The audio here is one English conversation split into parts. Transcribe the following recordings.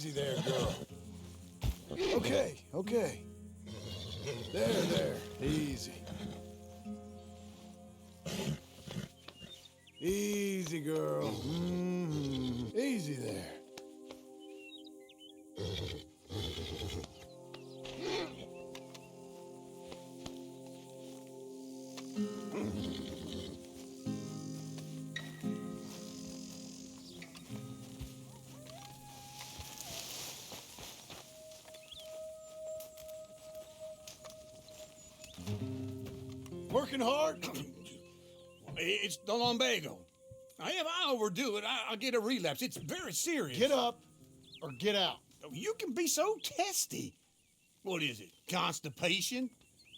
Easy there, girl. Okay, okay. There. Easy. Easy, girl. Easy there. Working hard? It's the lumbago. If I overdo it, I'll get a relapse. It's very serious. Get up or get out. You can be so testy. What is it, constipation?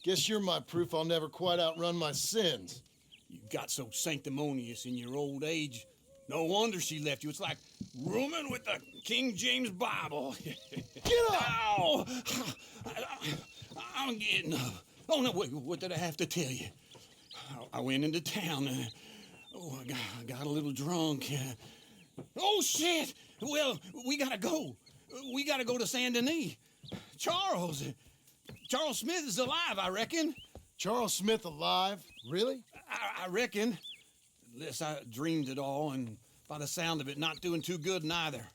Guess you're my proof I'll never quite outrun my sins. You got so sanctimonious in your old age. No wonder she left you. It's like rooming with the King James Bible. Get up! Ow! I'm getting up. Oh, no, wait, what did I have to tell you? I went into town. I got a little drunk. Oh, shit! Well, we gotta go. We gotta go to Saint Denis. Charles Smith is alive, I reckon. Charles Smith alive? Really? I reckon. Unless I dreamed it all, and by the sound of it, not doing too good neither.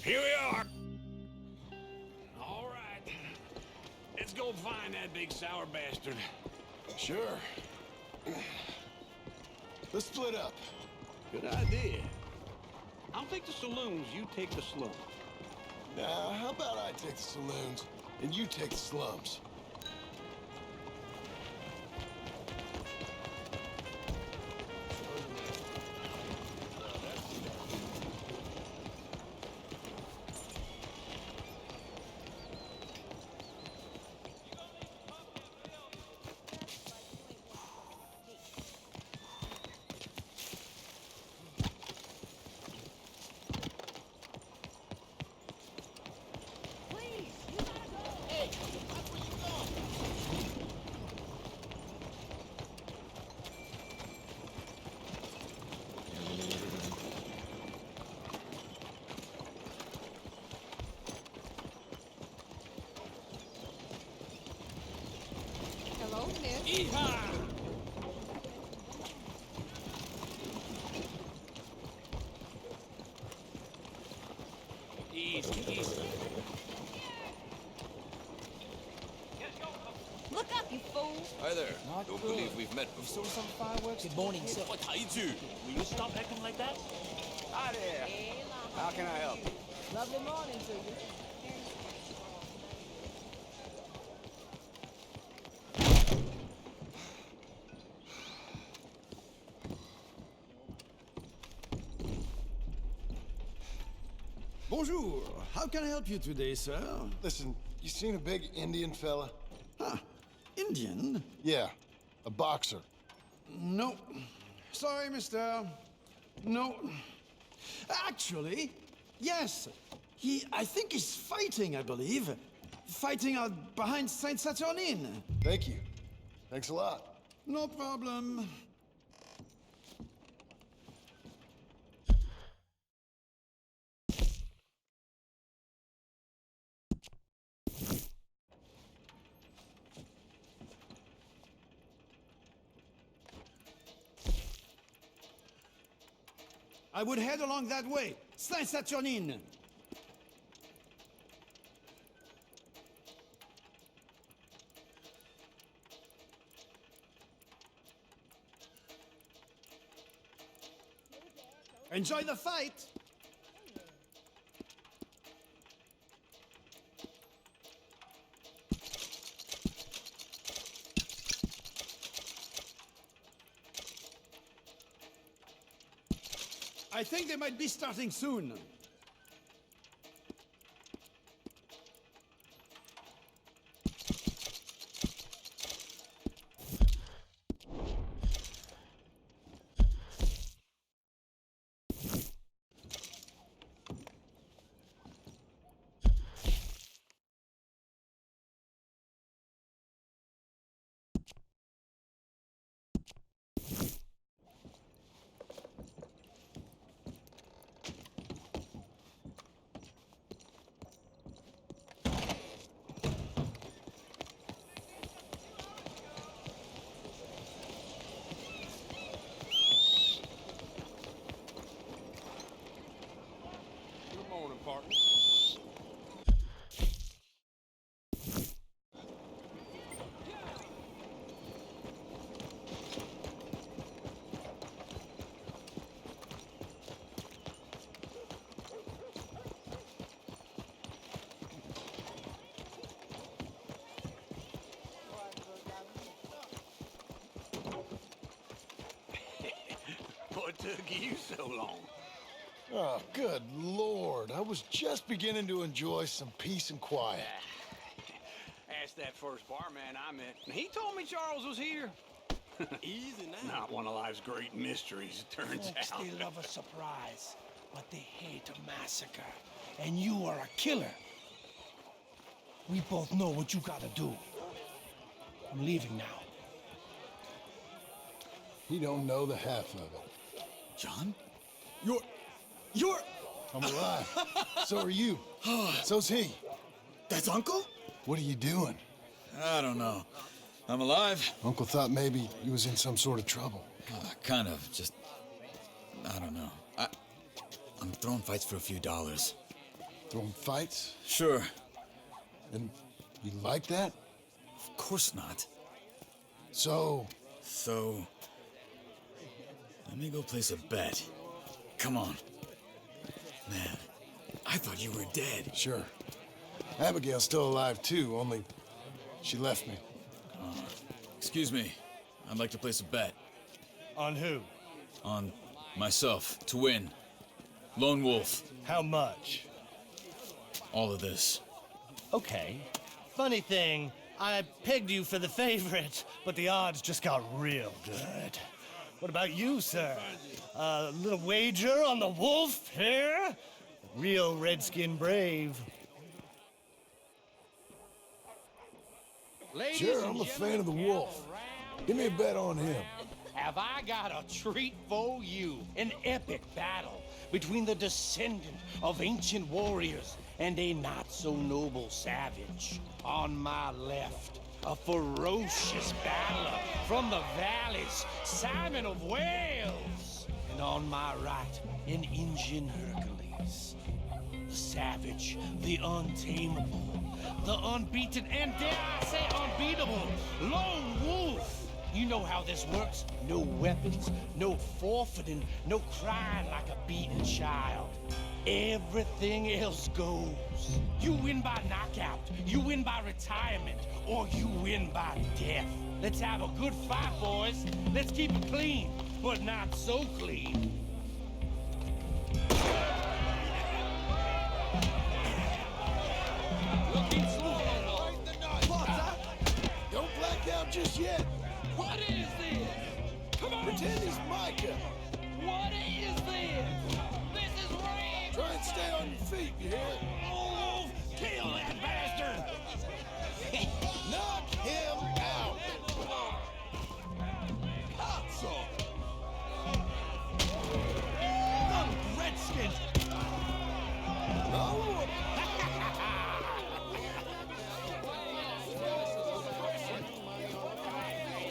Here we are. All right. Let's go find that big sour bastard. Sure. Let's split up. Good idea. I'll take the saloons, you take the slums. Now, how about I take the saloons and you take the slums? Hello, Miss. Yeehaw! Easy. Look up, you fool. Hi there. Not Don't good. believe we've met You before. saw some fireworks? Good morning, sir. What are you? Will you stop acting like that? Hi there. How can I help? Lovely morning to you. Bonjour. How can I help you today, sir? Listen, you seen a big Indian fella? Huh. Indian? Yeah, a boxer. No. Sorry, mister. No. Actually, yes. I think he's fighting, I believe. Fighting out behind Saint Saturnin. Thank you. Thanks a lot. No problem. I would head along that way. Saint Saturnin. Enjoy the fight. I think they might be starting soon. took you so long? Oh, good Lord. I was just beginning to enjoy some peace and quiet. Asked that first barman I met, and he told me Charles was here. Easy now. Not one of life's great mysteries, it turns Folks, out. they love a surprise, but they hate a massacre. And you are a killer. We both know what you gotta do. I'm leaving now. He don't know the half of it. John? You're... I'm alive. So are you. So's he. That's Uncle? What are you doing? I don't know. I'm alive. Uncle thought maybe you was in some sort of trouble. Kind of. Just... I don't know. I'm throwing fights for a few dollars. Throwing fights? Sure. And you like that? Of course not. So... So... Let me go place a bet. Come on. Man, I thought you were dead. Sure. Abigail's still alive too, only she left me. Excuse me. I'd like to place a bet. On who? On myself, to win. Lone Wolf. How much? All of this. Okay. Funny thing, I pegged you for the favorite, but the odds just got real good. What about you, sir? A little wager on the wolf here? Real redskin brave. Sure, I'm a fan of the wolf. Give me a bet on him. Have I got a treat for you? An epic battle between the descendant of ancient warriors and a not-so-noble savage. On my left, a ferocious battler from the valleys, Simon of Wales. And on my right, an Indian Hercules. The savage, the untamable, the unbeaten, and dare I say unbeatable, Lone Wolf. You know how this works. No weapons, no forfeiting, no crying like a beaten child. Everything else goes. You win by knockout, you win by retirement, or you win by death. Let's have a good fight, boys. Let's keep it clean, but not so clean. Looking slow. Don't black out just yet. What is this? Come on. Pretend he's Micah. What is this? This is rape. Try and stay on your feet, you hear? Oh, kill that bastard. Knock him out. Hustle. The Redskins. Oh.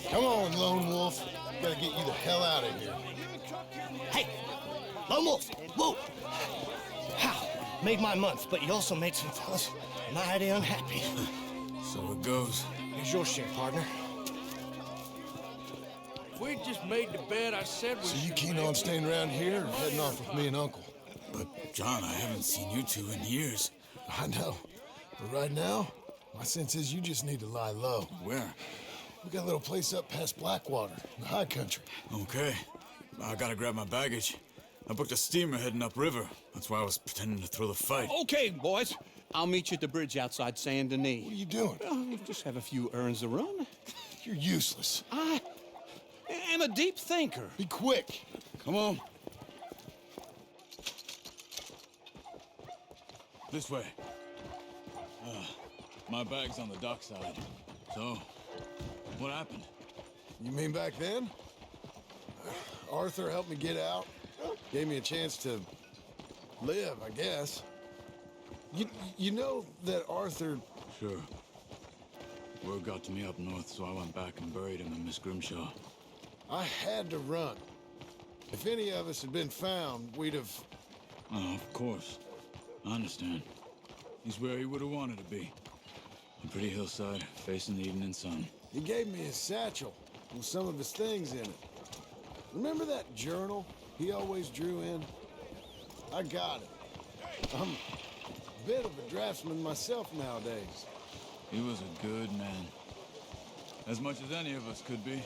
Come on, Lone Wolf. Gotta get you the hell out of here. Hey, Lone Wolf. Whoa. How? Made my month, but you also made some fellas mighty unhappy. So it goes. Here's your share, partner. We just made the bet I said we So you should keen make. on staying around here or heading off with me and Uncle? But, John, I haven't seen you two in years. I know. But right now, my sense is you just need to lie low. Where? We got a little place up past Blackwater, in the high country. Okay. I gotta grab my baggage. I booked a steamer heading upriver. That's why I was pretending to throw the fight. Okay, boys. I'll meet you at the bridge outside Saint Denis. What are you doing? We'll just have a few errands to run. You're useless. I am a deep thinker. Be quick. Come on. This way. My bag's on the dockside. So, what happened? You mean back then? Arthur helped me get out. Gave me a chance to live, I guess. You know that Arthur... Sure. Word got to me up north, so I went back and buried him in Miss Grimshaw. I had to run. If any of us had been found, we'd have... Oh, of course. I understand. He's where he would have wanted to be. A pretty hillside, facing the evening sun. He gave me his satchel with some of his things in it. Remember that journal he always drew in? I got it. I'm a bit of a draftsman myself nowadays. He was a good man. As much as any of us could be.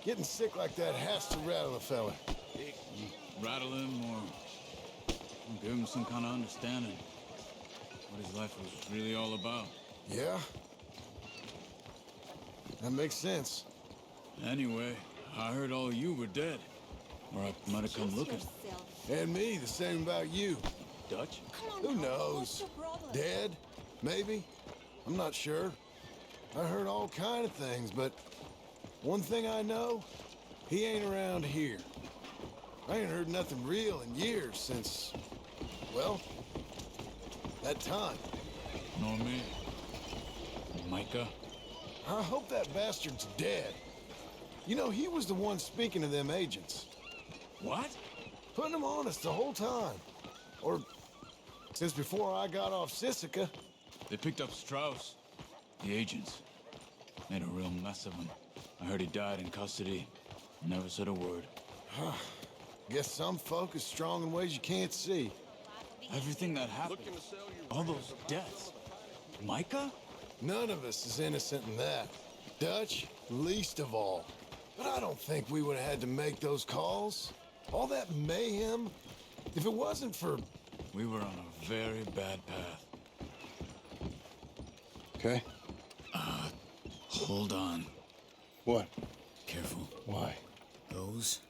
Getting sick like that has to rattle a fella. Rattle him or give him some kind of understanding what his life was really all about. Yeah? That makes sense. Anyway, I heard all you were dead. Or I might have come looking. And me, the same about you. Dutch? Who knows? Dead? Maybe? I'm not sure. I heard all kind of things, but one thing I know, he ain't around here. I ain't heard nothing real in years since, well, that time. Nor me. Micah? I hope that bastard's dead. You know, he was the one speaking to them agents. What? Putting them on us the whole time. Or since before I got off Sisika. They picked up Strauss. The agents. Made a real mess of him. I heard he died in custody. Never said a word. Guess some folk is strong in ways you can't see. Everything that happened. All those deaths. Micah? None of us is innocent in that. Dutch, least of all. But I don't think we would have had to make those calls. All that mayhem. If it wasn't for... We were on a very bad path. Okay. Hold on. What? Careful. Why? Those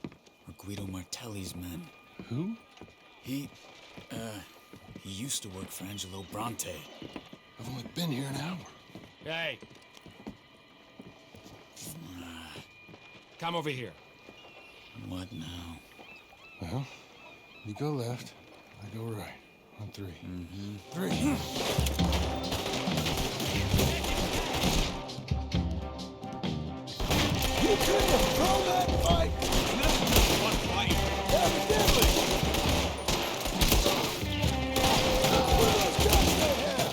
are Guido Martelli's men. Who? He used to work for Angelo Bronte. I've only been here an hour. Hey. Come over here. What now? Well, you go left, I go right. On three. Three. You couldn't have thrown that fight! What fight? Evidently! What are those guys they have?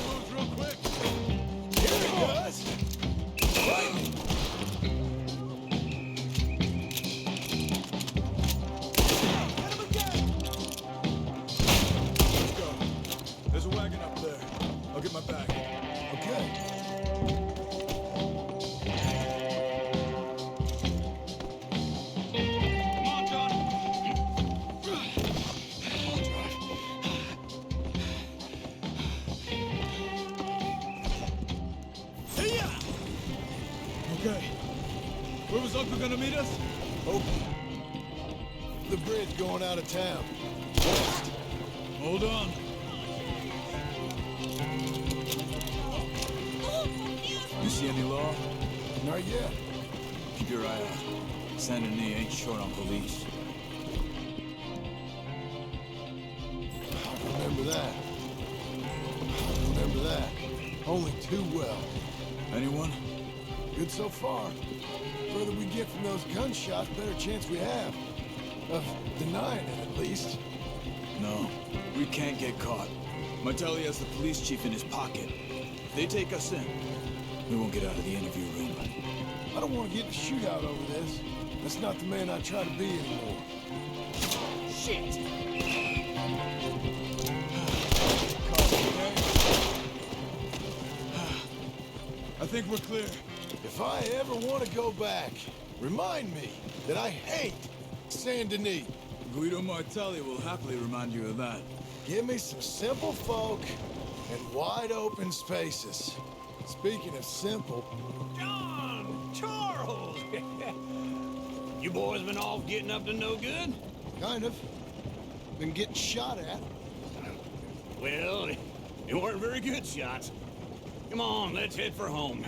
Moves real quick. Here he goes! Lightning! Hit him again! Let's go. There's a wagon up there. I'll get my bag. Okay. Come on, John. Okay. Where was Uncle gonna meet us? The bridge going out of town. Hold on. You see any law? Not yet. Keep your eye out. Saint Denis ain't short on police. Remember that. Remember that. Only too well. Anyone? Good so far. Further we get from those gunshots, better chance we have. Of denying it, at least. No. We can't get caught. Martelli has the police chief in his pocket. If they take us in, we won't get out of the interview room. I don't want to get in a shootout over this. That's not the man I try to be anymore. Shit! I think we're clear. If I ever want to go back, remind me that I hate Saint Denis. Guido Martelli will happily remind you of that. Give me some simple folk and wide open spaces. Speaking of simple, John! Charles! You boys been off getting up to no good? kind of. Been getting shot at. Well, they weren't very good shots. Come on, let's head for home.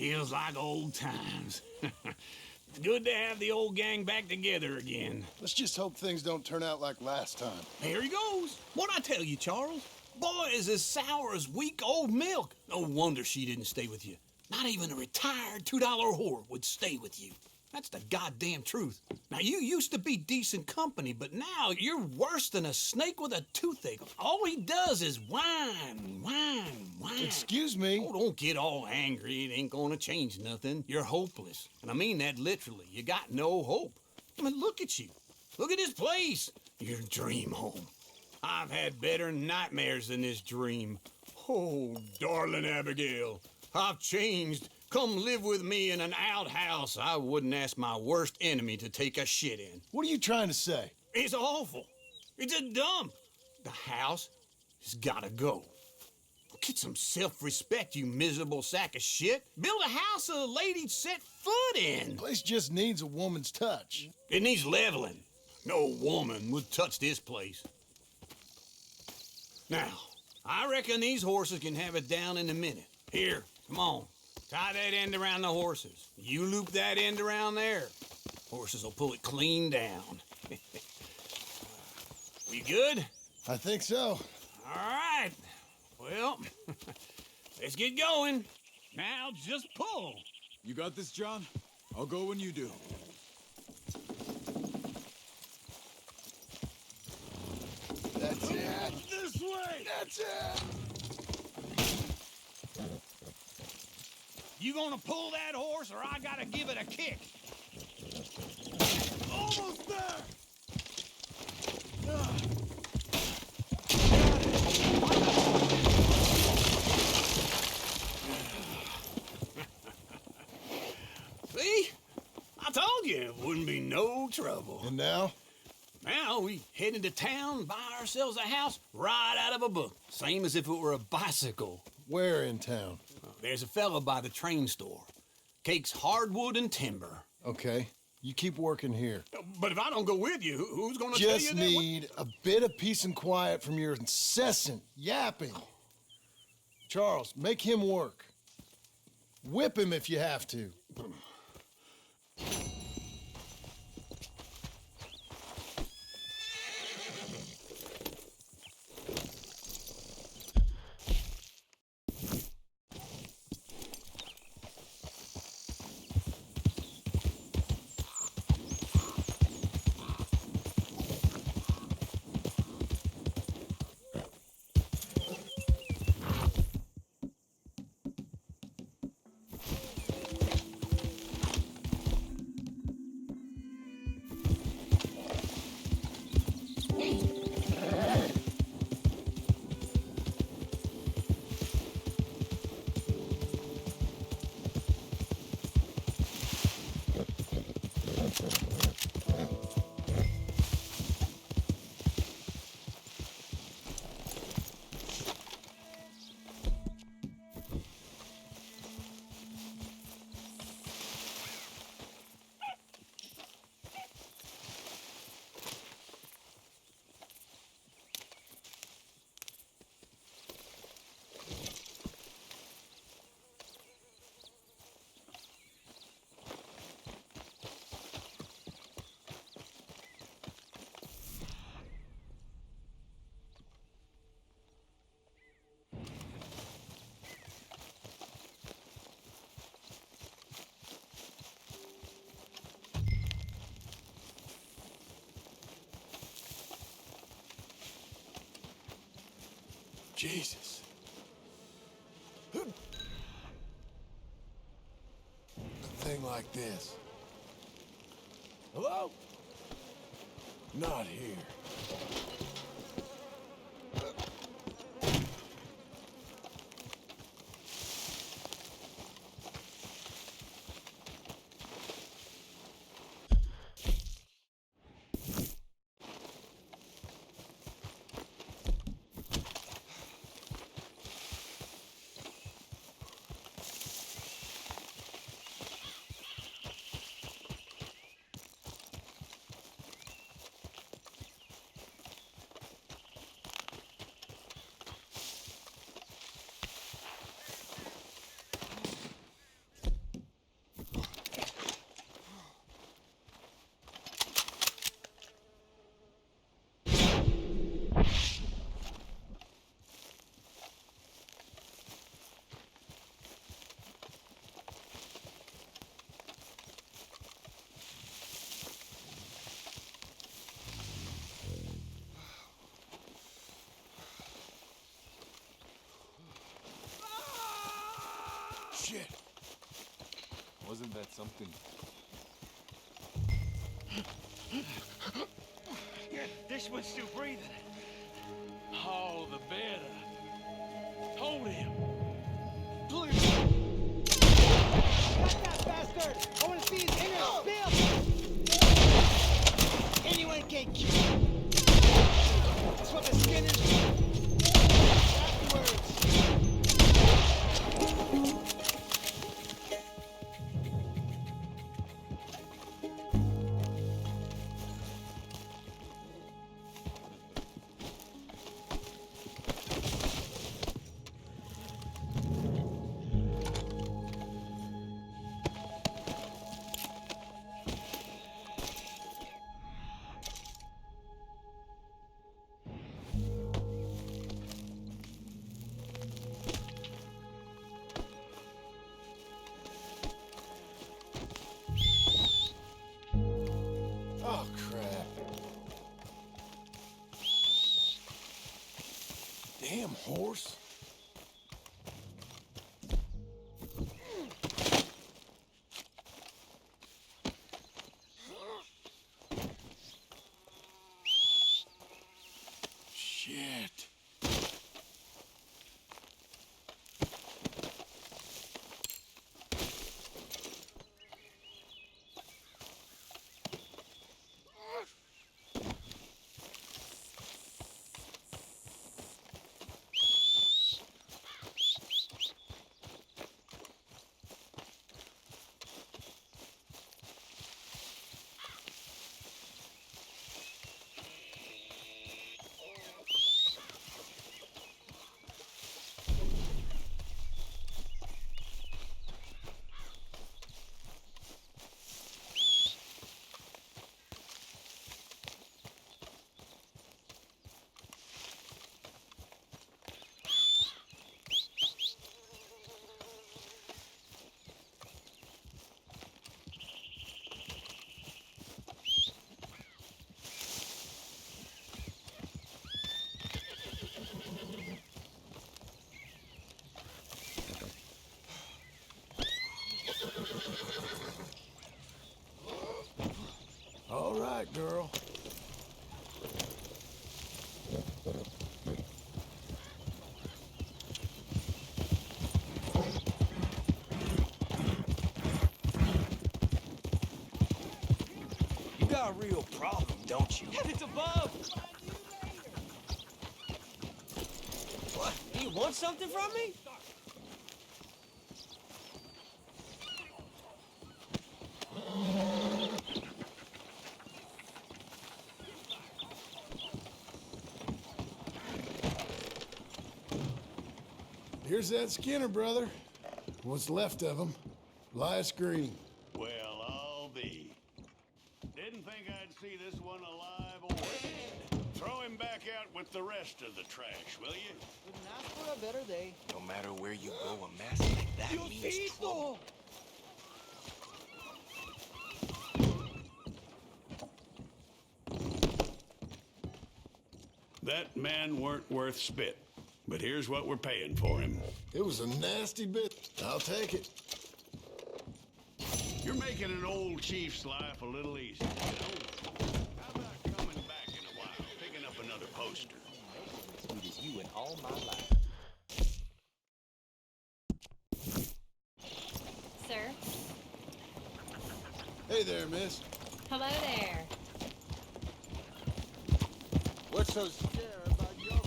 Feels like old times. Good to have the old gang back together again. Let's just hope things don't turn out like last time. There he goes. What'd I tell you, Charles? Boy is as sour as weak old milk. No wonder she didn't stay with you. Not even a retired $2 whore would stay with you. That's the goddamn truth. Now, you used to be decent company, but now you're worse than a snake with a toothache. All he does is whine, whine, whine. Excuse me? Oh, don't get all angry. It ain't gonna change nothing. You're hopeless. And I mean that literally. You got no hope. I mean, look at you. Look at this place. Your dream home. I've had better nightmares than this dream. Oh, darling Abigail, I've changed. Come live with me in an outhouse I wouldn't ask my worst enemy to take a shit in. What are you trying to say? It's awful. It's a dump. The house has gotta go. Get some self-respect, you miserable sack of shit. Build a house a lady'd set foot in. The place just needs a woman's touch. It needs leveling. No woman would touch this place. Now, I reckon these horses can have it down in a minute. Here, come on. Tie that end around the horses. You loop that end around there. Horses will pull it clean down. We good? I think so. All right. Well, let's get going. Now just pull. You got this, John? I'll go when you do. That's it. This way. That's it. You gonna pull that horse, or I gotta give it a kick? Almost there. See? I told you it wouldn't be no trouble. And now? Now we head into town, buy ourselves a house right out of a book. Same as if it were a bicycle. Where in town? There's a fella by the train store. Cakes hardwood and timber. Okay. You keep working here. But if I don't go with you, who's gonna tell you Just that? need a bit of peace and quiet from your incessant yapping. Charles, make him work. Whip him if you have to. Jesus. A thing like this. Hello? Not here. shit. Wasn't that something? Yeah, this one's still breathing. All the better. Hold him. Please. Got that bastard! I want to see his inner spill! Anyone can kill. That's what the Skinners do. Afterwards. Oh, crap. Damn horse. Shit. All right, girl. You got a real problem, don't you? It's above! What? Do you want something from me? Here's that Skinner, brother. What's left of him. Last greeting. Well, I'll be. Didn't think I'd see this one alive or dead. Throw him back out with the rest of the trash, will you? Couldn't ask for a better day. No matter where you go, a mess like that means trouble. That man weren't worth spit. But here's what we're paying for him. It was a nasty bit. I'll take it. You're making an old chief's life a little easier, you know? How about coming back in a while, picking up another poster? As sweet as you in all my life. Sir? Hey there, miss. Hello there. What's so scary about your face?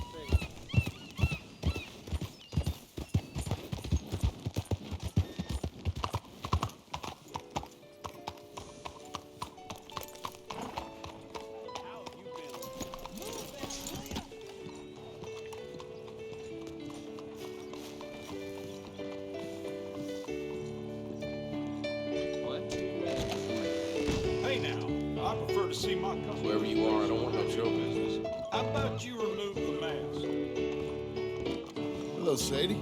Hey now, I prefer to see my customer. Whoever you are, I don't want no show business. How about you remove the mask? Hello, Sadie.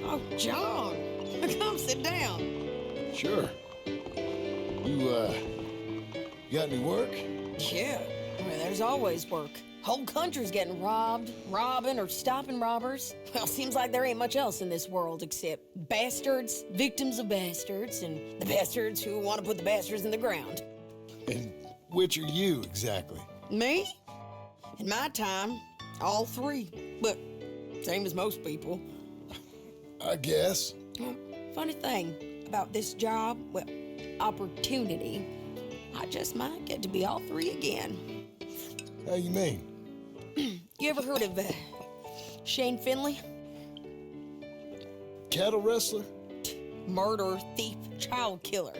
Oh, John! Come sit down. Sure. You got any work? Yeah, I mean, there's always work. Whole country's getting robbed, robbing, or stopping robbers. Well, seems like there ain't much else in this world except bastards, victims of bastards, and the bastards who want to put the bastards in the ground. And which are you, exactly? Me? In my time, all three. But same as most people. I guess. Well, funny thing about this job, well, opportunity, I just might get to be all three again. How you mean? You ever heard of Shane Finley? Cattle wrestler? Murderer, thief, child killer.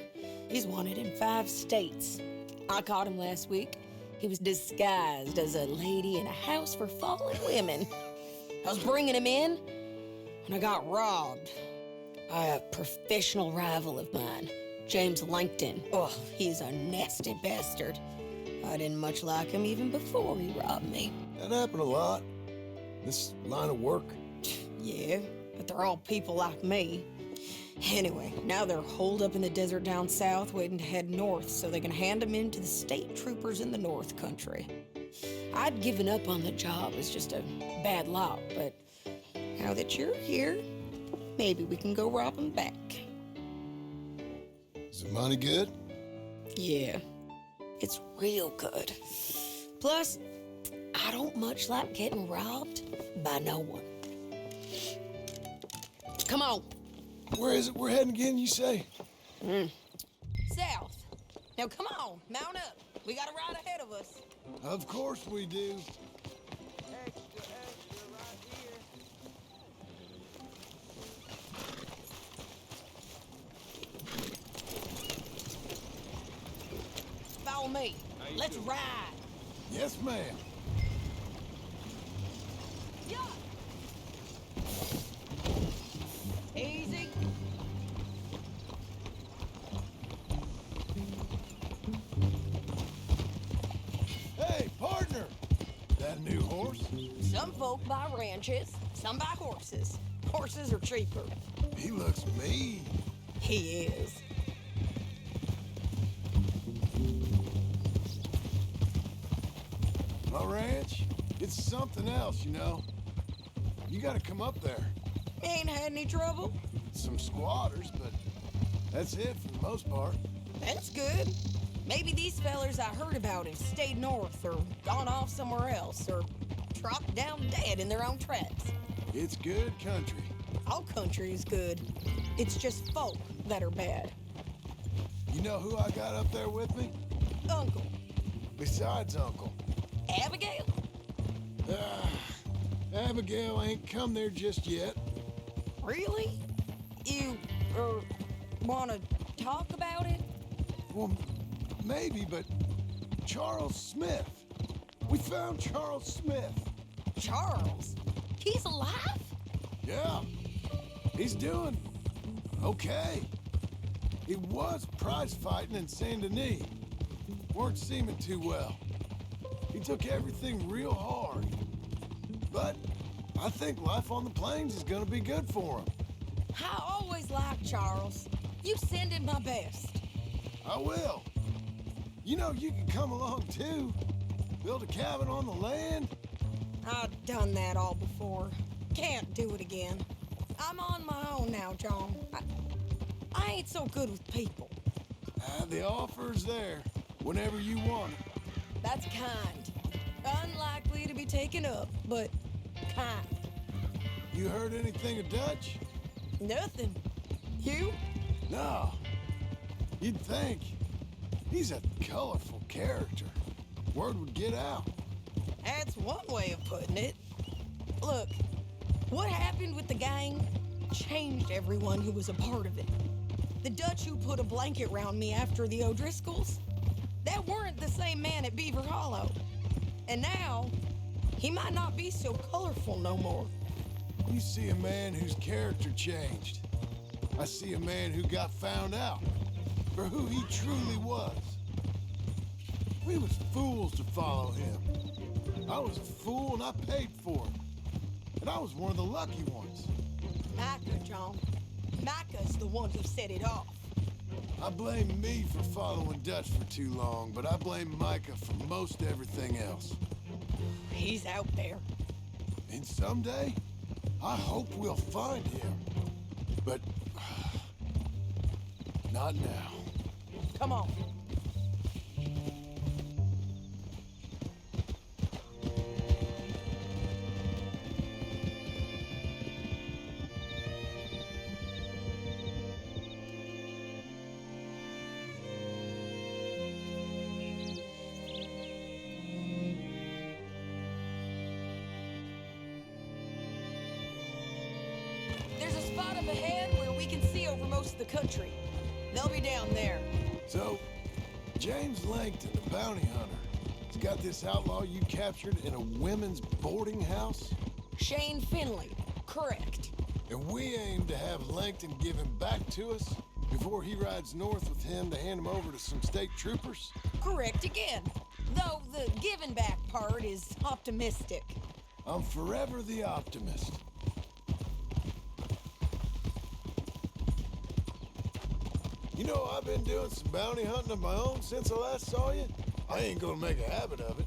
He's wanted in 5 states. I caught him last week. He was disguised as a lady in a house for fallen women. I was bringing him in, and I got robbed by a professional rival of mine, James Langton. Oh, he's a nasty bastard. I didn't much like him even before he robbed me. That happened a lot. This line of work. Yeah, but they're all people like me. Anyway, now they're holed up in the desert down south, waiting to head north so they can hand them in to the state troopers in the north country. I'd given up on the job as just a bad lot, but now that you're here, maybe we can go rob them back. Is the money good? Yeah, it's real good. Plus, I don't much like getting robbed by no one. Come on. Where is it we're heading again, you say? South. Now come on, mount up. We got a ride ahead of us. Of course we do. Extra, right here. Follow me. Let's ride. Yes, ma'am. Yeah. Easy. Hey, partner! That a new horse? Some folk buy ranches, some buy horses. Horses are cheaper. He looks mean. He is. My ranch, it's something else, you know. You gotta come up there. Ain't had any trouble? Some squatters, but that's it for the most part. That's good. Maybe these fellers I heard about have stayed north or gone off somewhere else or dropped down dead in their own tracks. It's good country. All country is good. It's just folk that are bad. You know who I got up there with me? Uncle. Besides Uncle. Abigail? Abigail ain't come there just yet. Really? You, want to talk about it? Well, maybe, but Charles Smith. We found Charles Smith. Charles? He's alive? Yeah. He's doing okay. He was prize fighting in Saint Denis. Weren't seeming too well. He took everything real hard. But I think life on the plains is gonna be good for him. I always liked Charles. You send him my best. I will. You know, you can come along too. Build a cabin on the land. I've done that all before. Can't do it again. I'm on my own now, John. I ain't so good with people. The offer's there whenever you want it. That's kind. Unlikely to be taken up, but kind. You heard anything of Dutch? Nothing. You? No. You'd think. He's a colorful character. Word would get out. That's one way of putting it. Look, what happened with the gang changed everyone who was a part of it. The Dutch who put a blanket round me after the O'Driscolls, that weren't the same man at Beaver Hollow. And now, he might not be so colorful no more. You see a man whose character changed. I see a man who got found out for who he truly was. We was fools to follow him. I was a fool and I paid for it. And I was one of the lucky ones. Micah, John. Micah's the one who set it off. I blame me for following Dutch for too long, but I blame Micah for most everything else. He's out there. And someday, I hope we'll find him. But not now. Come on. There's a spot up ahead where we can see over most of the country. They'll be down there. So, James Langton, the bounty hunter, has got this outlaw you captured in a women's boarding house? Shane Finley, correct. And we aim to have Langton give him back to us before he rides north with him to hand him over to some state troopers? Correct again. Though the giving back part is optimistic. I'm forever the optimist. You know, I've been doing some bounty hunting of my own since I last saw you. I ain't gonna make a habit of it.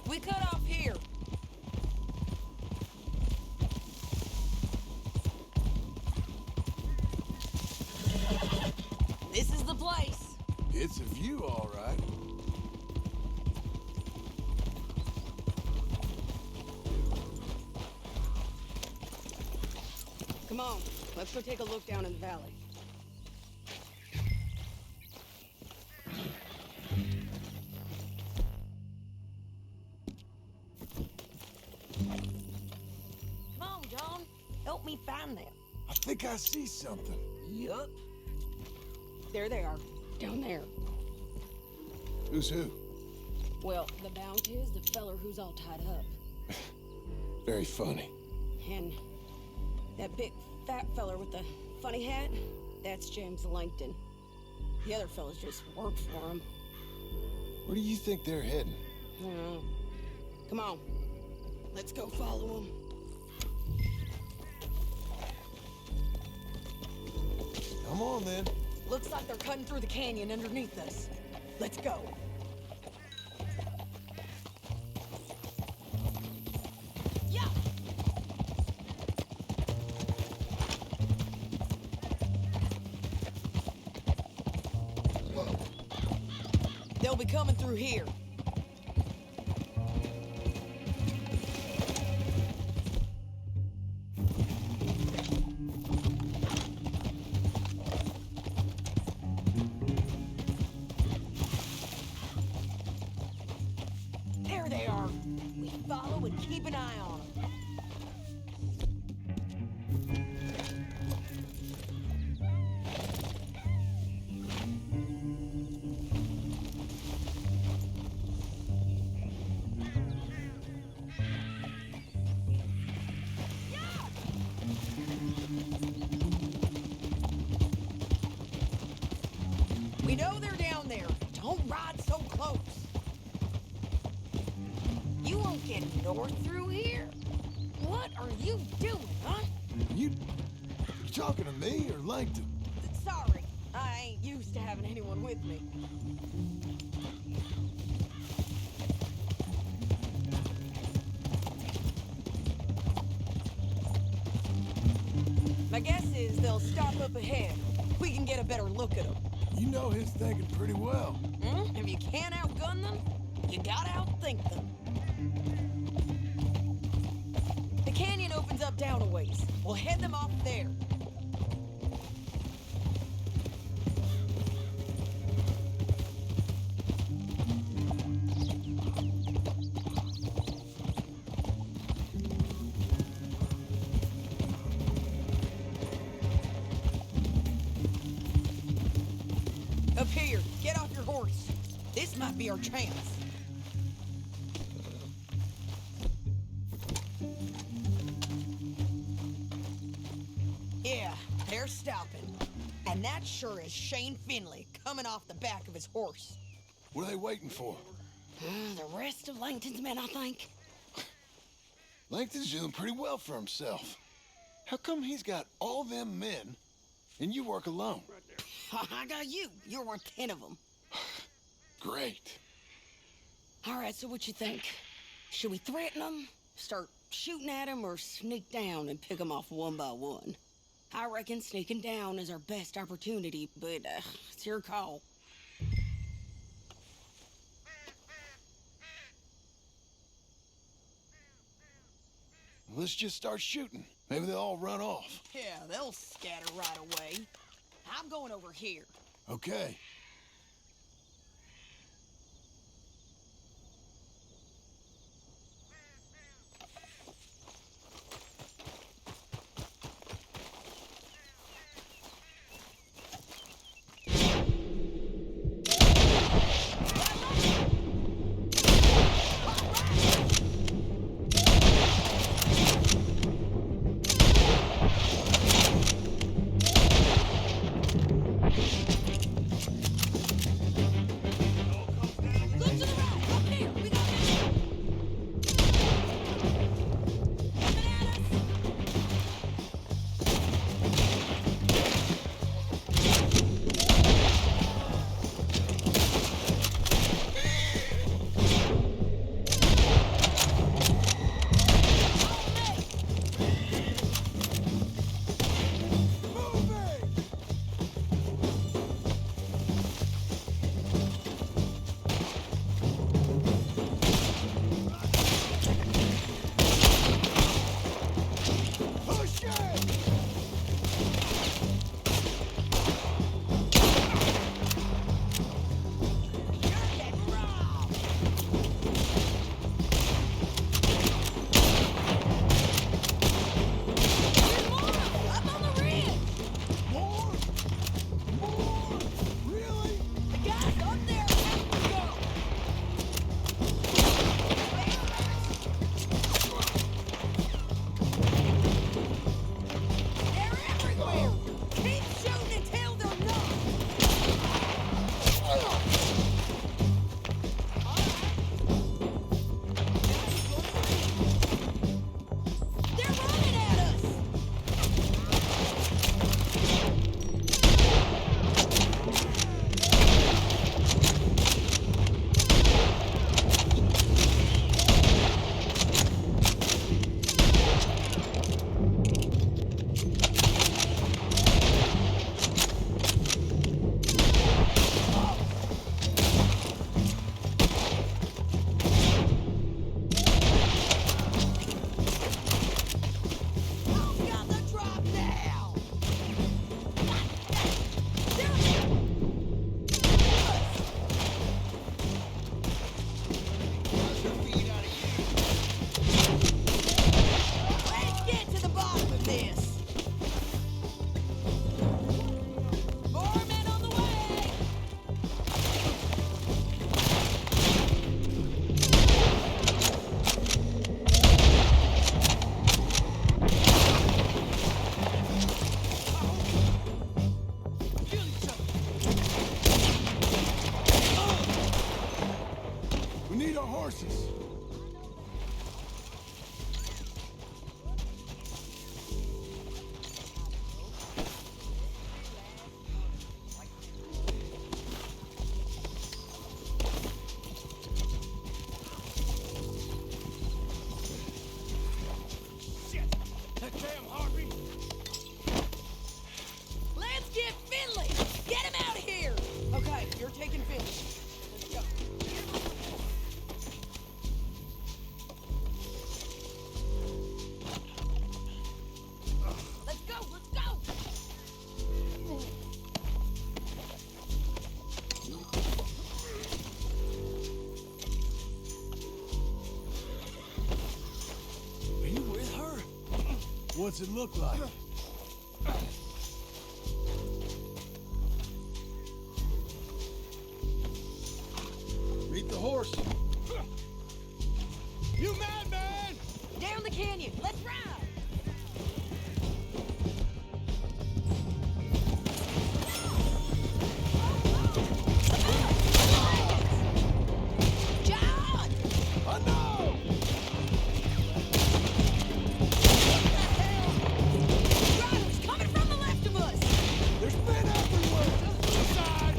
We cut off here. This is the place. It's a view, all right. Come on, let's go take a look down in the valley. Come on, John. Help me find them. I think I see something. Yup. There they are, down there. Who's who? Well, the bounty is the feller who's all tied up. Very funny. And that big fat feller with the funny hat, that's James Langton. The other fellas just work for him. Where do you think they're heading? I don't know. Come on, let's go follow them. Come on, then. Looks like they're cutting through the canyon underneath us. Let's go. Yeah! They'll be coming through here. There they are. We follow and keep an eye on them. We know they're down there. Don't ride so close. You won't get north through here. What are you doing, huh? You talking to me or Langton? Sorry, I ain't used to having anyone with me. My guess is they'll stop up ahead. We can get a better look at them. You know his thinking pretty well. If you can't outgun them, you gotta outthink them. The canyon opens up down a ways. We'll head them off there. Up here, get off your horse. This might be our chance. Yeah, they're stopping. And that sure is Shane Finley coming off the back of his horse. What are they waiting for? The rest of Langton's men, I think. Langton's doing pretty well for himself. How come he's got all them men and you work alone? I got you. You're worth 10 of them. Great. All right, so what you think? Should we threaten them, start shooting at them, or sneak down and pick them off one by one? I reckon sneaking down is our best opportunity, but it's your call. Let's just start shooting. Maybe they'll all run off. Yeah, they'll scatter right away. I'm going over here. Okay. What's it look like? Meet the horse. You madman! Down the canyon. Let's ride. John! I know! Riders coming from the left of us! There's men everywhere! Inside!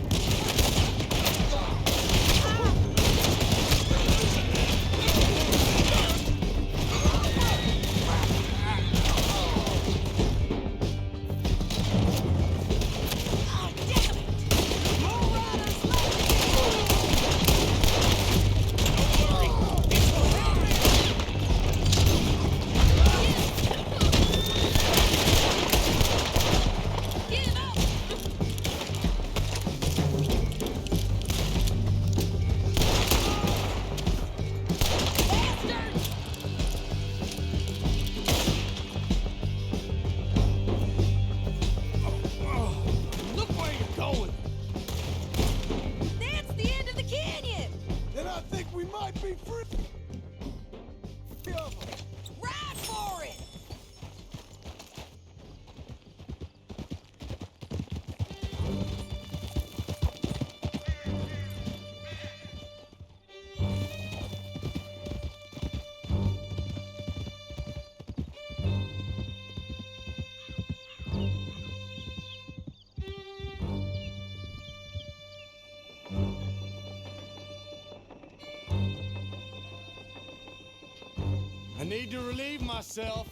need to relieve myself.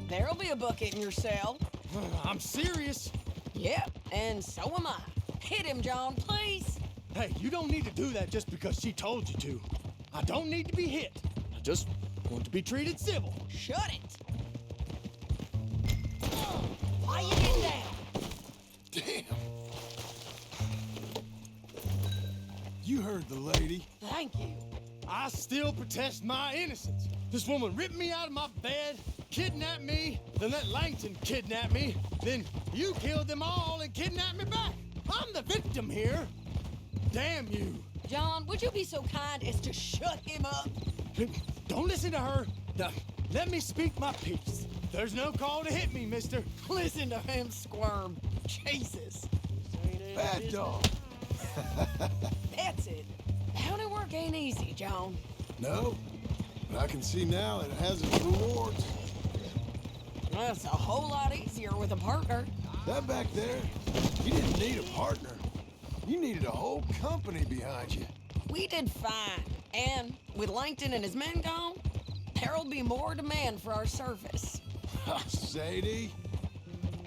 There'll be a bucket in your cell. I'm serious. Yep, and so am I. Hit him, John, please. Hey, you don't need to do that just because she told you to. I don't need to be hit. I just want to be treated civil. Shut it. Why you getting down? Damn. You heard the lady. Thank you. I still protest my innocence. This woman ripped me out of my bed, kidnapped me, then let Langton kidnap me, then you killed them all and kidnapped me back. I'm the victim here. Damn you. John, would you be so kind as to shut him up? Don't listen to her. Let me speak my piece. There's no call to hit me, mister. Listen to him squirm. Jesus. Bad dog. That's it. County work ain't easy, John. No, but I can see now that it has its rewards. Well, it's a whole lot easier with a partner. That back there, you didn't need a partner. You needed a whole company behind you. We did fine. And with Langton and his men gone, there'll be more demand for our service. Sadie,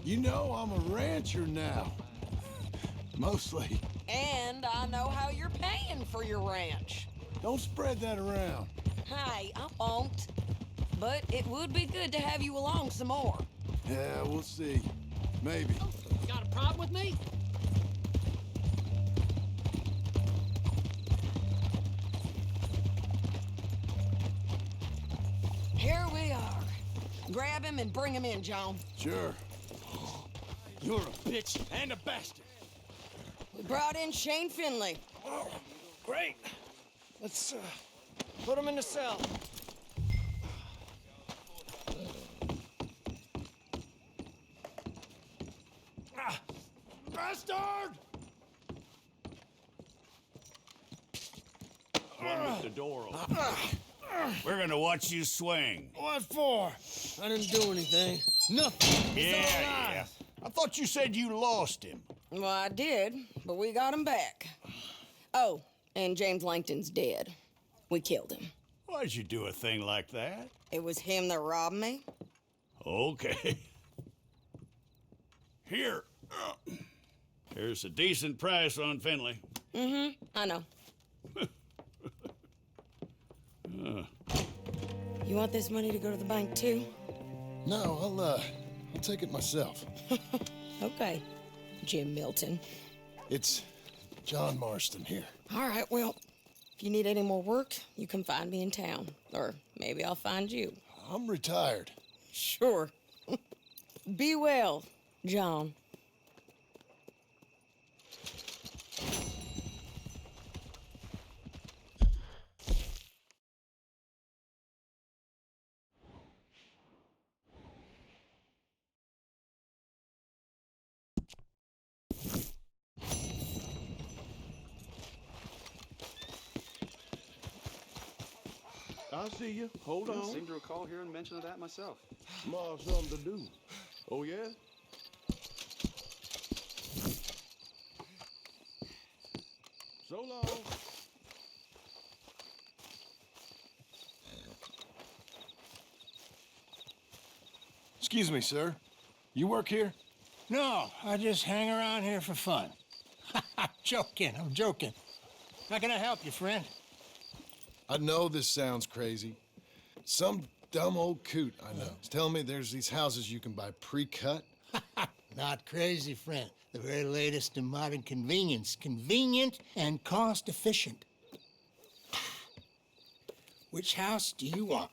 you know I'm a rancher now. Mostly. And I know how you're paying for your ranch. Don't spread that around. Hey, I won't. But it would be good to have you along some more. Yeah, we'll see. Maybe. Got a problem with me? Here we are. Grab him and bring him in, John. Sure. You're a bitch and a bastard. We brought in Shane Finley. Oh, great. Let's put him in the cell. Bastard! With the door open. We're gonna watch you swing. What for? I didn't do anything. Nothing. He's all alive. I thought you said you lost him. Well, I did, but we got him back. Oh, and James Langton's dead. We killed him. Why'd you do a thing like that? It was him that robbed me. Okay. Here. Here's a decent price on Finley. I know. You want this money to go to the bank, too? No, I'll take it myself. Okay, Jim Milton. It's John Marston here. All right, well, if you need any more work, you can find me in town. Or maybe I'll find you. I'm retired. Sure. Be well, John. I'll see you. Hold on. I seem to recall hearing mention of that myself. Small something to do. Oh, yeah? So long. Excuse me, sir. You work here? No, I just hang around here for fun. I'm joking. How can I help you, friend? I know this sounds crazy. Some dumb old coot I know is telling me there's these houses you can buy pre-cut. Not crazy, friend. The very latest in modern convenience. Convenient and cost-efficient. Which house do you want?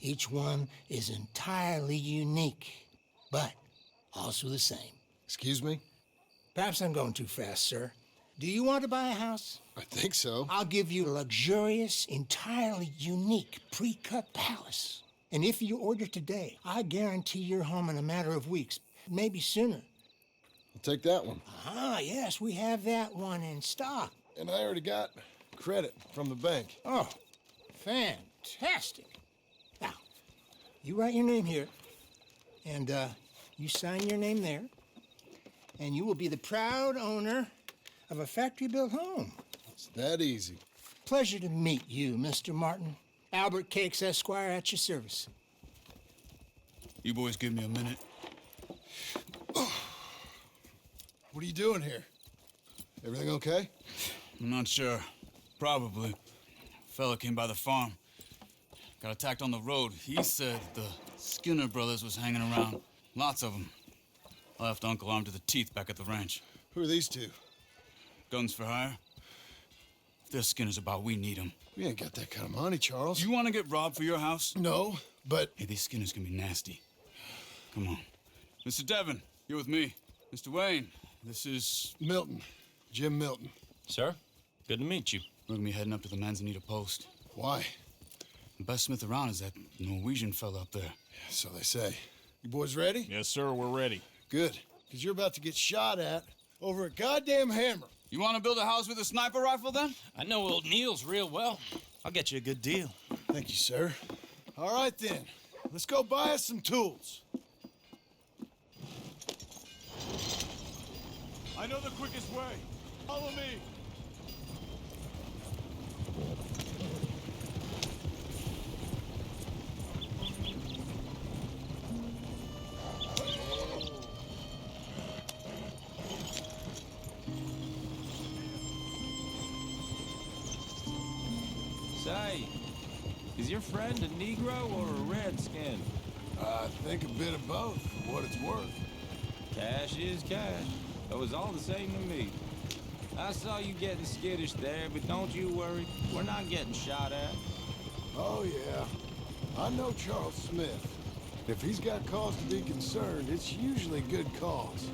Each one is entirely unique, but also the same. Excuse me? Perhaps I'm going too fast, sir. Do you want to buy a house? I think so. I'll give you a luxurious, entirely unique pre-cut palace. And if you order today, I guarantee you're home in a matter of weeks, maybe sooner. I'll take that one. Ah, yes, we have that one in stock. And I already got credit from the bank. Oh, fantastic. Now, you write your name here, and you sign your name there, and you will be the proud owner of a factory-built home. It's that easy. Pleasure to meet you, Mr. Martin. Albert Cakes, Esquire, at your service. You boys give me a minute. What are you doing here? Everything okay? I'm not sure. Probably. Fella came by the farm. Got attacked on the road. He said the Skinner brothers was hanging around. Lots of them. I left Uncle armed to the teeth back at the ranch. Who are these two? Guns for hire? If they're Skinner's about, we need them. We ain't got that kind of money, Charles. You want to get robbed for your house? No, but... Hey, these Skinners can be nasty. Come on. Mr. Devon, you're with me. Mr. Wayne, this is... Milton. Jim Milton. Sir, good to meet you. We're gonna be heading up to the Manzanita post. Why? The best smith around is that Norwegian fella up there. Yeah, so they say. You boys ready? Yes, sir, we're ready. Good, because you're about to get shot at over a goddamn hammer. You want to build a house with a sniper rifle, then? I know old Neil's real well. I'll get you a good deal. Thank you, sir. All right, then. Let's go buy us some tools. I know the quickest way. Follow me. Say, is your friend a Negro or a Redskin? I think a bit of both, for what it's worth. Cash is cash. It was all the same to me. I saw you getting skittish there, but don't you worry. We're not getting shot at. Oh, yeah. I know Charles Smith. If he's got cause to be concerned, it's usually good cause.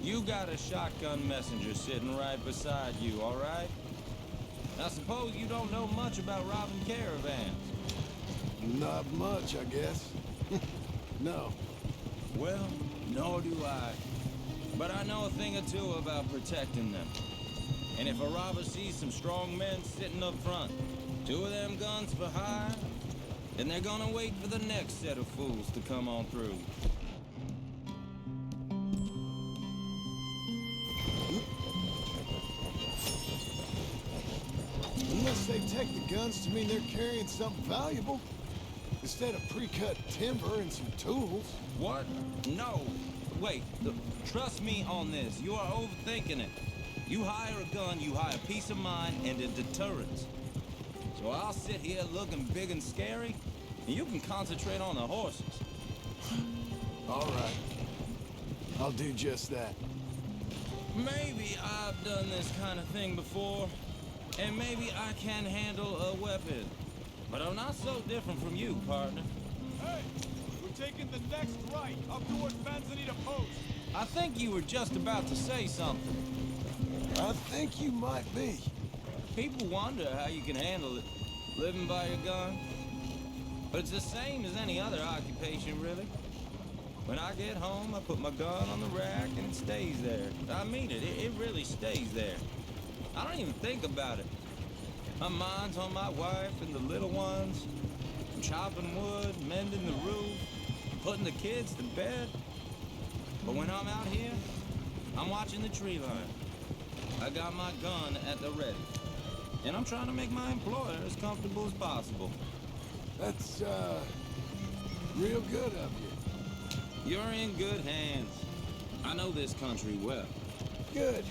You got a shotgun messenger sitting right beside you, all right? I suppose you don't know much about robbing caravans. Not much, I guess. No. Well, nor do I. But I know a thing or two about protecting them. And if a robber sees some strong men sitting up front, 2 of them guns for hire, then they're gonna wait for the next set of fools to come on through. Unless they take the guns to mean they're carrying something valuable. Instead of pre-cut timber and some tools. What? No. Wait, trust me on this. You are overthinking it. You hire a gun, you hire peace of mind and a deterrence. So I'll sit here looking big and scary, and you can concentrate on the horses. All right. I'll do just that. Maybe I've done this kind of thing before, and maybe I can handle a weapon. But I'm not so different from you, partner. Hey, we're taking the next right, up towards Manzanita Post. I think you were just about to say something. I think you might be. People wonder how you can handle it, living by your gun. But it's the same as any other occupation, really. When I get home, I put my gun on the rack and it stays there. I mean it, it really stays there. I don't even think about it. My mind's on my wife and the little ones. I'm chopping wood, mending the roof, putting the kids to bed. But when I'm out here, I'm watching the tree line. I got my gun at the ready. And I'm trying to make my employer as comfortable as possible. That's, real good of you. You're in good hands. I know this country well. Good.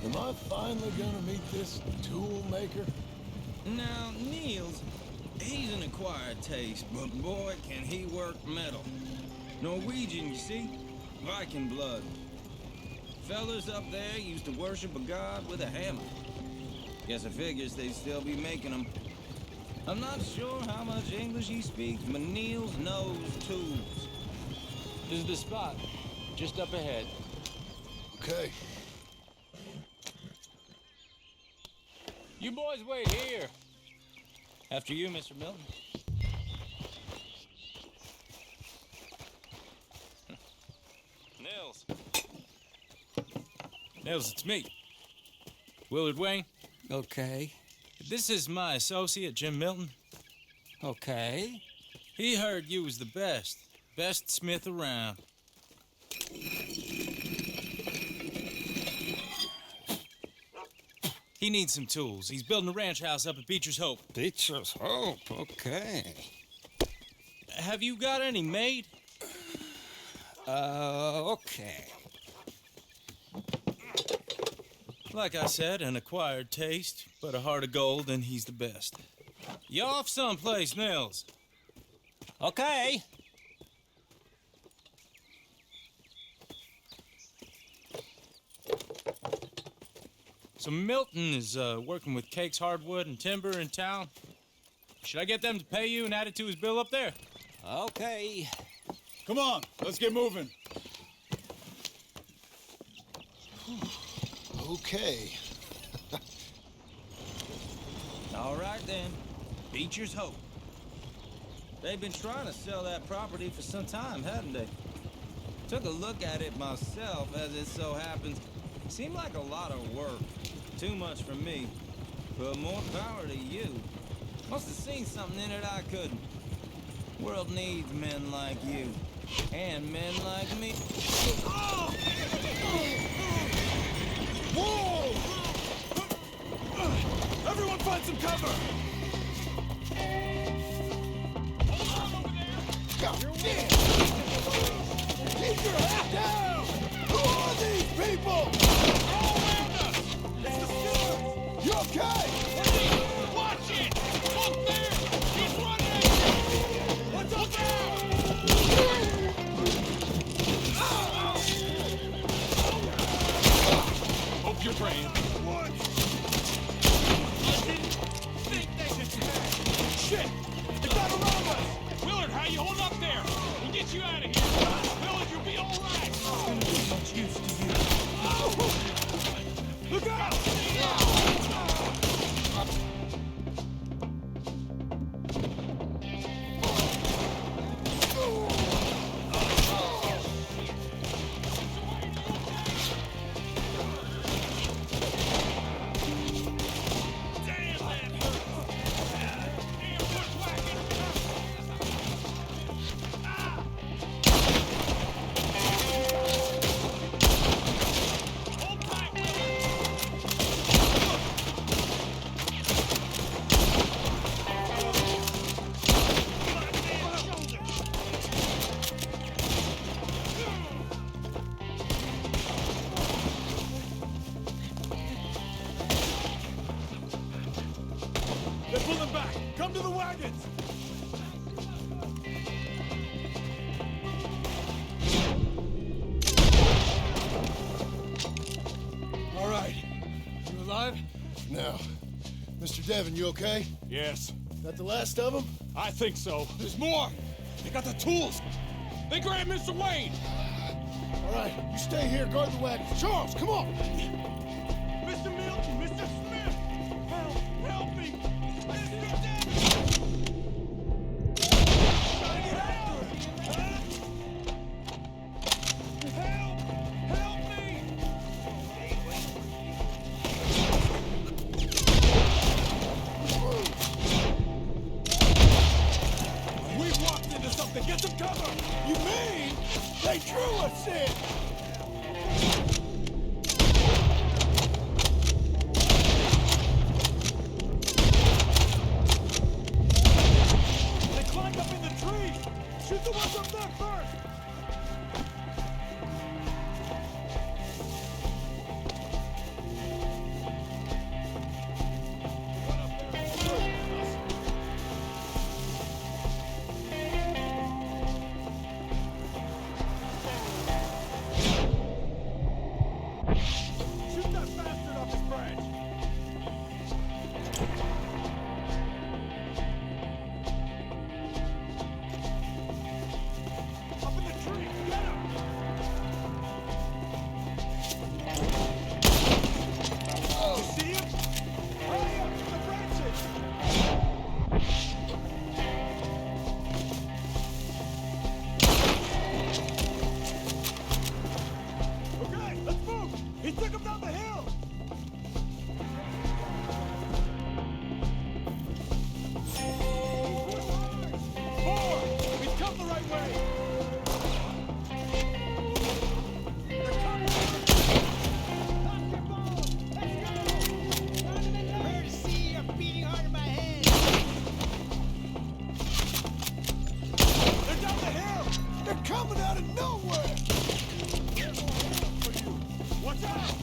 Am I finally gonna meet this tool maker? Now, Niels, he's an acquired taste, but boy, can he work metal. Norwegian, you see? Viking blood. Fellas up there used to worship a god with a hammer. Guess I figures they'd still be making them. I'm not sure how much English he speaks, but Niels knows tools. This is the spot, just up ahead. Okay. You boys wait here. After you, Mr. Milton. Nils. Nils, it's me. Willard Wayne. Okay. This is my associate, Jim Milton. Okay. He heard you was the best smith around. He needs some tools. He's building a ranch house up at Beecher's Hope. Beecher's Hope, okay. Have you got any made? Okay. Like I said, an acquired taste, but a heart of gold, and he's the best. You off someplace, Nils? Okay. So Milton is working with Cake's Hardwood and Timber in town. Should I get them to pay you and add it to his bill up there? Okay. Come on, let's get moving. Okay. All right, then. Beecher's Hope. They've been trying to sell that property for some time, hadn't they? Took a look at it myself, as it so happens. Seemed like a lot of work. Too much for me. But more power to you. Must have seen something in it I couldn't. World needs men like you. And men like me. Whoa! Everyone find some cover! Hold on over there! God damn! Keep your head down! Who are these people? All around us! It's the Steelers! You okay? Watch it! Look there! He's running! What's up there? Hope you're praying. What? I didn't think they should attack. Shit! They got around us! Willard, how you hold up there? We'll get you out of here. Willard, you'll be all right. It's gonna be much use to you. Oh! Look out! They're pulling back! Come to the wagons! All right. You alive? No. Mr. Devon, you okay? Yes. That the last of them? I think so. There's more! They got the tools! They grabbed Mr. Wayne! All right, you stay here, guard the wagons. Charles, come on! Mr. Milton! Mr. Smith! Help! Help me! Mr. Devon! Gotta get after him! Help! Help me! We've walked into something! Get some cover! You mean they drew us in? They climbed up in the trees! Shoot the ones up there first! Shoot that bastard off his branch! Up in the tree! Get him! You see him? Hurry up! The branches! Okay, let's move! He took him down the hill! Forward! We've come the right way! They're coming! Knock your balls! Let's go! of nowhere! Watch out!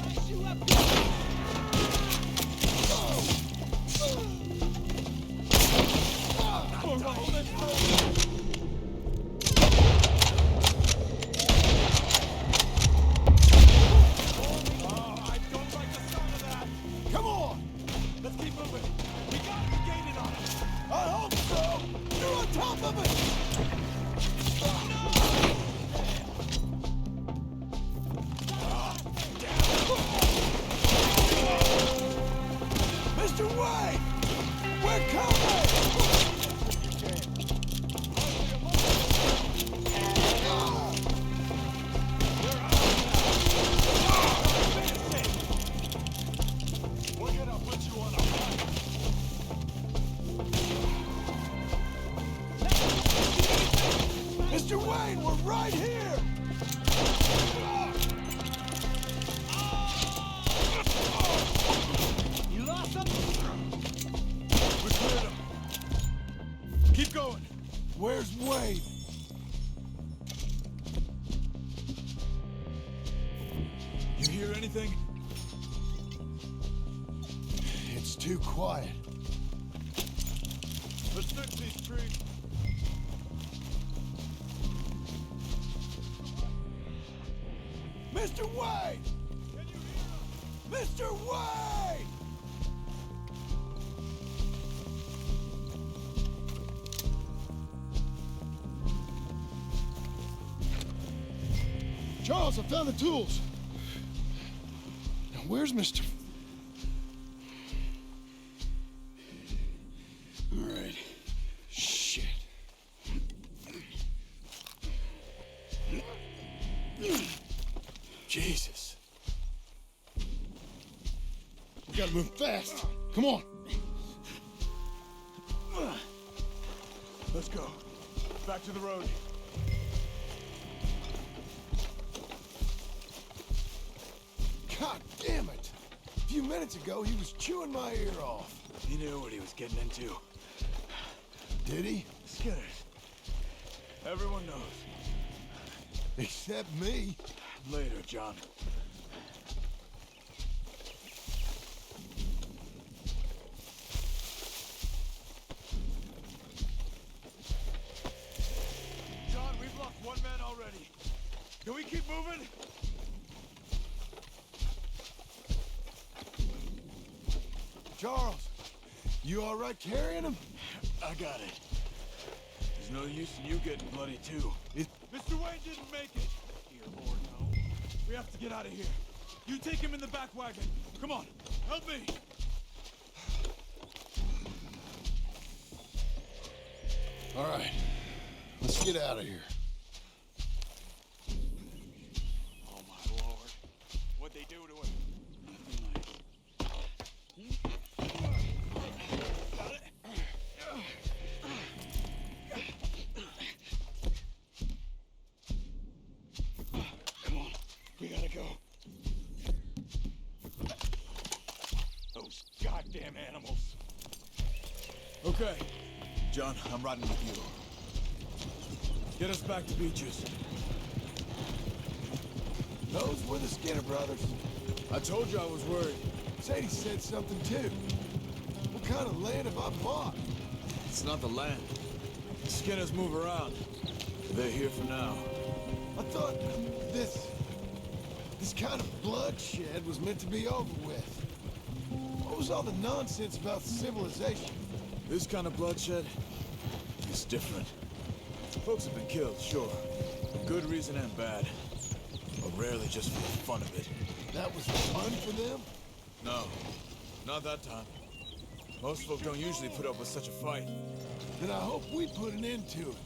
Come on! Let's keep moving. We got it gated on us. I hope so! You're on top of it! Mr. Wayne! We're coming! We're gonna put you on a run. Mr. Wayne, we're right here! You lost him? We cleared him. Keep going. Where's Wayne? You hear anything? It's too quiet. Let's fix these trees. Mr. Wayne! Mr. Wayne! Charles, I found the tools. Now, where's Mr. All right. Shit. Jesus. We gotta move fast. Come on. Let's go. Back to the road. God damn it. A few minutes ago, he was chewing my ear off. He knew what he was getting into. Did he? Skinners. Everyone knows. Except me. Later, John. John, we've lost one man already. Can we keep moving? Charles, you all right carrying him? I got it. There's no use in you getting bloody too. Mr. Wayne didn't make it. Here or no. We have to get out of here. You take him in the back wagon. Come on, help me. All right, let's get out of here. Oh my lord. What'd they do to him? Come on, we gotta go. Those goddamn animals. Okay, John, I'm riding with you. Get us back to Beaches. Those were the Skinner brothers. I told you I was worried. Sadie said something too. What kind of land have I bought? It's not the land. The Skinners move around. They're here for now. I thought this kind of bloodshed was meant to be over with. What was all the nonsense about civilization? This kind of bloodshed is different. Folks have been killed, sure. For good reason and bad. But rarely just for the fun of it. That was fun for them? No, not that time. Most folk don't usually put up with such a fight. Then I hope we put an end to it.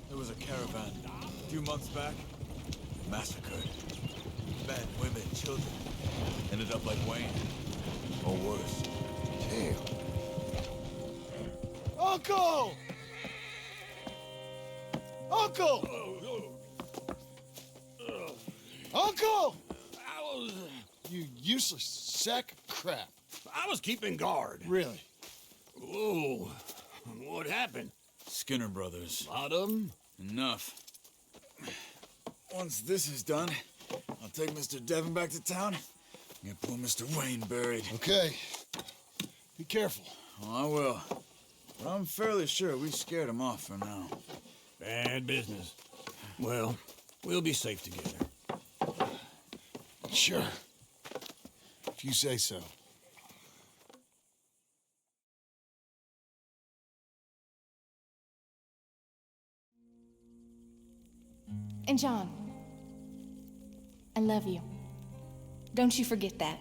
There was a caravan a few months back. Massacred. Men, women, children. Ended up like Wayne. Or worse. Damn. Uncle! Uncle! Uncle! You useless sack of crap. I was keeping guard. Really? Whoa. What happened? Skinner brothers. Lot of them? Enough. once this is done, I'll take Mr. Devon back to town and get poor Mr. Wayne buried. Okay. Be careful. Oh, I will. But I'm fairly sure we scared him off for now. Bad business. Well, we'll be safe together. Sure. If you say so. And John, I love you. Don't you forget that.